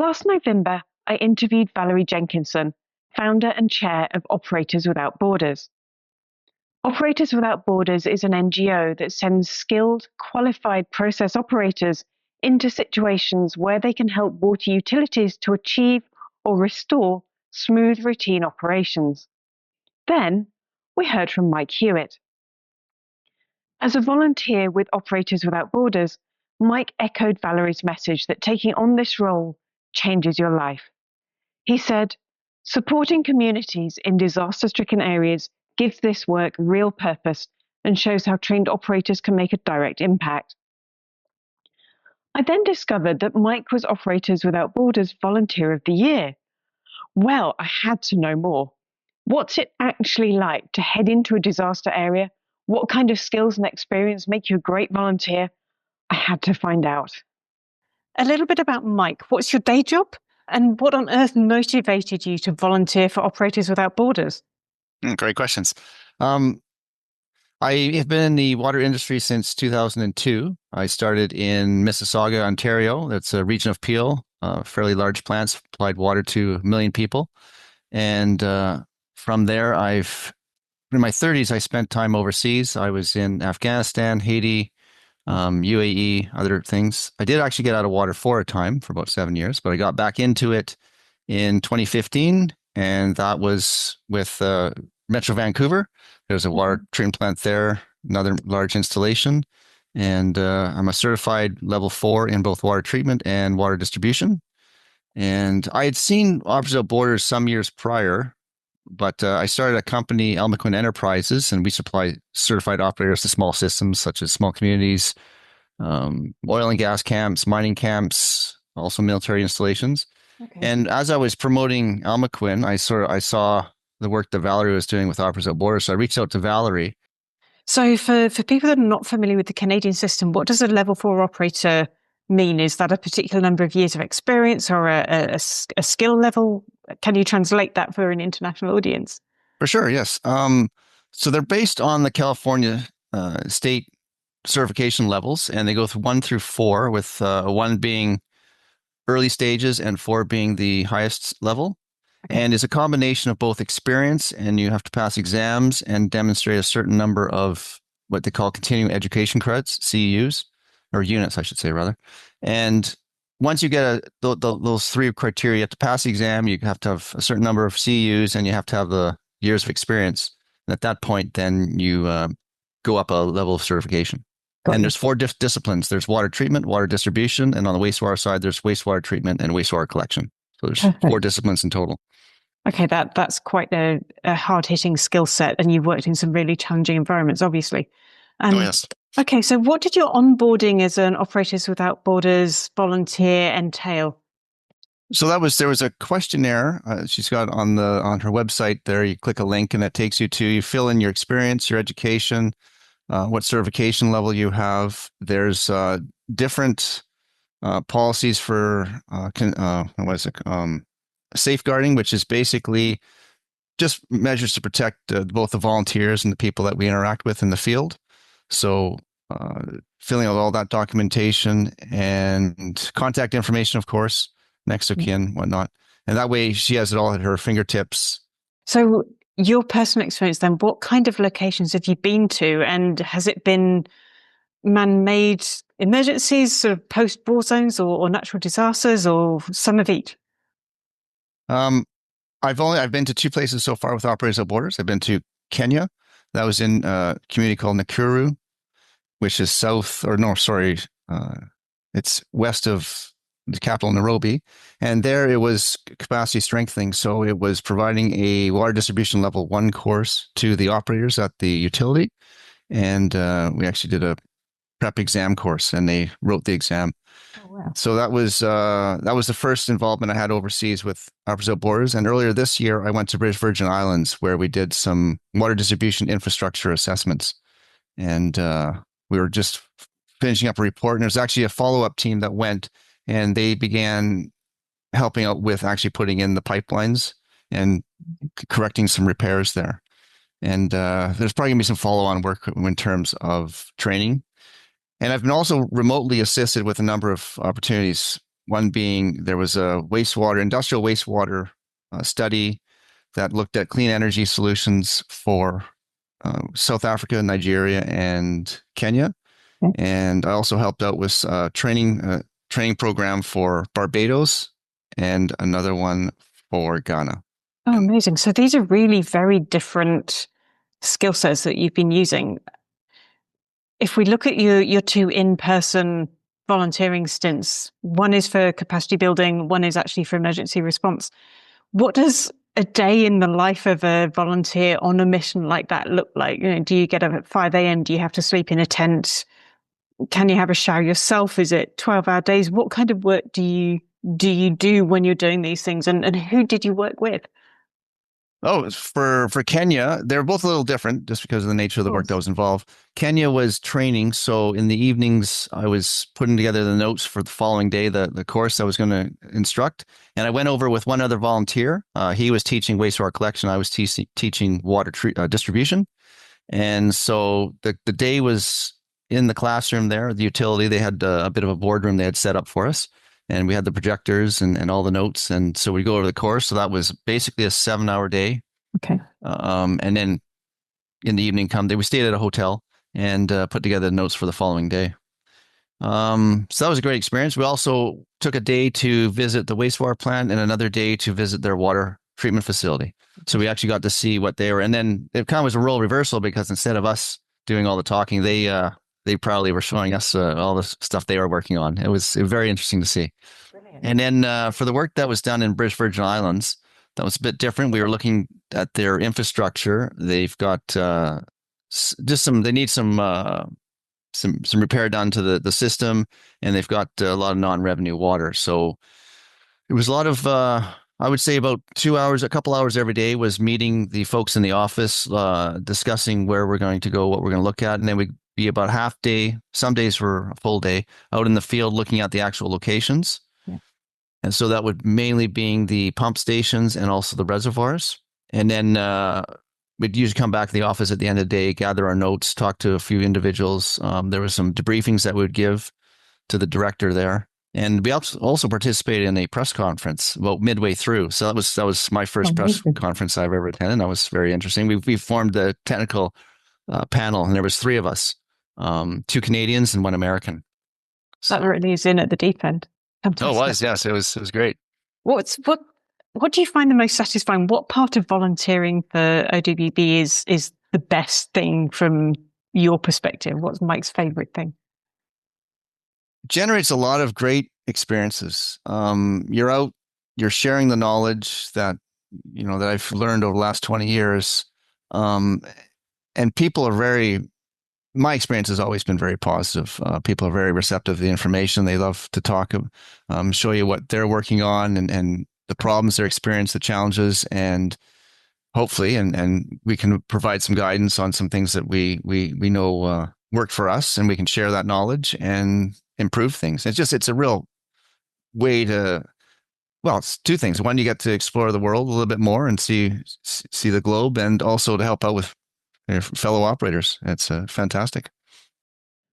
Last November, I interviewed Valerie Jenkinson, founder and chair of Operators Without Borders. Operators Without Borders is an NGO that sends skilled, qualified process operators into situations where they can help water utilities to achieve or restore smooth routine operations. Then, we heard from Mike Hewitt. As a volunteer with Operators Without Borders, Mike echoed Valerie's message that taking on this role changes your life. He said, supporting communities in disaster-stricken areas gives this work real purpose and shows how trained operators can make a direct impact. I then discovered that Mike was Operators Without Borders Volunteer of the Year. Well, I had to know more. What's it actually like to head into a disaster area? What kind of skills and experience make you a great volunteer? I had to find out. A little bit about Mike. What's your day job? And what on earth motivated you to volunteer for Operators Without Borders? Great questions. I have been in the water industry since 2002. I started in Mississauga, Ontario. That's a region of Peel, fairly large plant, supplied water to 1 million people. And from there, in my 30s, I spent time overseas. I was in Afghanistan, Haiti, UAE, other things. I did actually get out of water for a time, for about 7 years, but I got back into it in 2015, and that was with Metro Vancouver. There's a water treatment plant there, another large installation, and I'm a certified level 4 in both water treatment and water distribution. And I had seen Operators Without Borders some years prior, but I started a company, Almaquin Enterprises, and we supply certified operators to small systems such as small communities, oil and gas camps, mining camps, also military installations. Okay. And as I was promoting Almaquin, I saw the work that Valerie was doing with Operators Without Borders, so I reached out to Valerie. So for people that are not familiar with the Canadian system, what does a level 4 operator mean? Is that a particular number of years of experience or a skill level? Can you translate that for an international audience? For sure, yes. So they're based on the California state certification levels, and they go through 1 through 4, with 1 being early stages and 4 being the highest level. Okay. And it's a combination of both experience, and you have to pass exams and demonstrate a certain number of what they call continuing education credits, CEUs, or units, I should say, rather. And once you get those 3 criteria, you have to pass the exam, you have to have a certain number of CEUs, and you have to have the years of experience. And at that point, then you go up a level of certification. And there's 4 disciplines. There's water treatment, water distribution, and on the wastewater side, there's wastewater treatment and wastewater collection. So there's Perfect. 4 disciplines in total. Okay, that's quite a hard-hitting skill set, and you've worked in some really challenging environments, obviously. Oh, yes. Okay, so what did your onboarding as an Operators Without Borders volunteer entail? So there was a questionnaire she's got on her website there. You click a link and it takes you you fill in your experience, your education, what certification level you have. There's different policies for safeguarding, which is basically just measures to protect both the volunteers and the people that we interact with in the field. So filling out all that documentation and contact information, of course, next of kin, whatnot. And that way she has it all at her fingertips. So your personal experience then, what kind of locations have you been to? And has it been man-made emergencies, sort of post-war zones or natural disasters, or some of each? I've been to 2 places so far with Operators Without Borders. I've been to Kenya. That was in a community called Nakuru, which is it's west of the capital, Nairobi. And there it was capacity strengthening. So it was providing a water distribution level 1 course to the operators at the utility. And we actually did a prep exam course, and they wrote the exam. Oh, wow. So that was the first involvement I had overseas with Operators Without Borders. And earlier this year, I went to British Virgin Islands, where we did some water distribution infrastructure assessments. And we were just finishing up a report. And there's actually a follow-up team that went, and they began helping out with actually putting in the pipelines and correcting some repairs there. And there's probably going to be some follow-on work in terms of training. And I've been also remotely assisted with a number of opportunities. One being there was a industrial wastewater study that looked at clean energy solutions for South Africa, Nigeria, and Kenya. Okay. And I also helped out with training program for Barbados and another one for Ghana. Oh, And amazing. So these are really very different skill sets that you've been using. If we look at your two in-person volunteering stints, one is for capacity building, one is actually for emergency response. What does a day in the life of a volunteer on a mission like that look like? Do you get up at 5 a.m.? Do you have to sleep in a tent? Can you have a shower yourself? Is it 12-hour days? What kind of work do when you're doing these things? And who did you work with? Oh, for Kenya, they're both a little different just because of the nature of the work that was involved. Kenya was training, so in the evenings I was putting together the notes for the following day, the course I was going to instruct, and I went over with one other volunteer. He was teaching wastewater collection. I was teaching distribution, and so the day was in the classroom there. The utility, they had a bit of a boardroom they had set up for us. And we had the projectors and all the notes. And so we go over the course. So that was basically a 7-hour day. Okay. And then in the evening we stayed at a hotel and put together the notes for the following day. So that was a great experience. We also took a day to visit the wastewater plant and another day to visit their water treatment facility. So we actually got to see what they were. And then it kind of was a role reversal because instead of us doing all the talking, they proudly were showing us all the stuff they were working on. It was very interesting to see. Brilliant. And then for the work that was done in British Virgin Islands, that was a bit different. We were looking at their infrastructure. They've got they need some repair done to the system, and they've got a lot of non-revenue water. So it was a lot of I would say about 2 hours, a couple hours every day was meeting the folks in the office, discussing where we're going to go, what we're going to look at, and then we'd be about half day. Some days were a full day out in the field looking at the actual locations. Yeah. And so that would mainly being the pump stations and also the reservoirs. And then we'd usually come back to the office at the end of the day, gather our notes, talk to a few individuals. There were some debriefings that we would give to the director there. And we also participated in a press conference about midway through. So that was my first press conference I've ever attended. That was very interesting. We formed the technical panel, and there was 3 of us, 2 Canadians and 1 American. So, that really is in at the deep end. Fantastic. Oh, it was, yes, it was great. What do you find the most satisfying? What part of volunteering for OWB is the best thing from your perspective? What's Mike's favorite thing? Generates a lot of great experiences. You're out, you're sharing the knowledge that that I've learned over the last 20 years. And people are my experience has always been very positive. People are very receptive to the information. They love to talk, show you what they're working on and the problems they're experiencing, the challenges, and hopefully, and we can provide some guidance on some things that we know work for us, and we can share that knowledge and improve things. It's a real way to, well, it's 2 things. One, you get to explore the world a little bit more and see the globe, and also to help out with fellow operators. It's fantastic.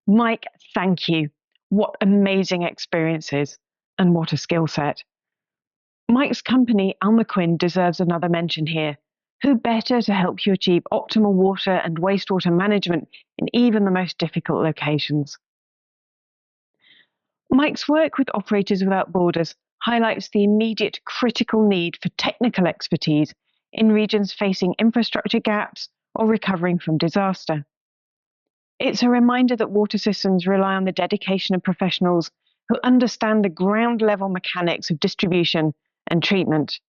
Mike, thank you. What amazing experiences and what a skill set. Mike's company, Almaquin, deserves another mention here. Who better to help you achieve optimal water and wastewater management in even the most difficult locations? Mike's work with Operators Without Borders highlights the immediate critical need for technical expertise in regions facing infrastructure gaps or recovering from disaster. It's a reminder that water systems rely on the dedication of professionals who understand the ground level mechanics of distribution and treatment.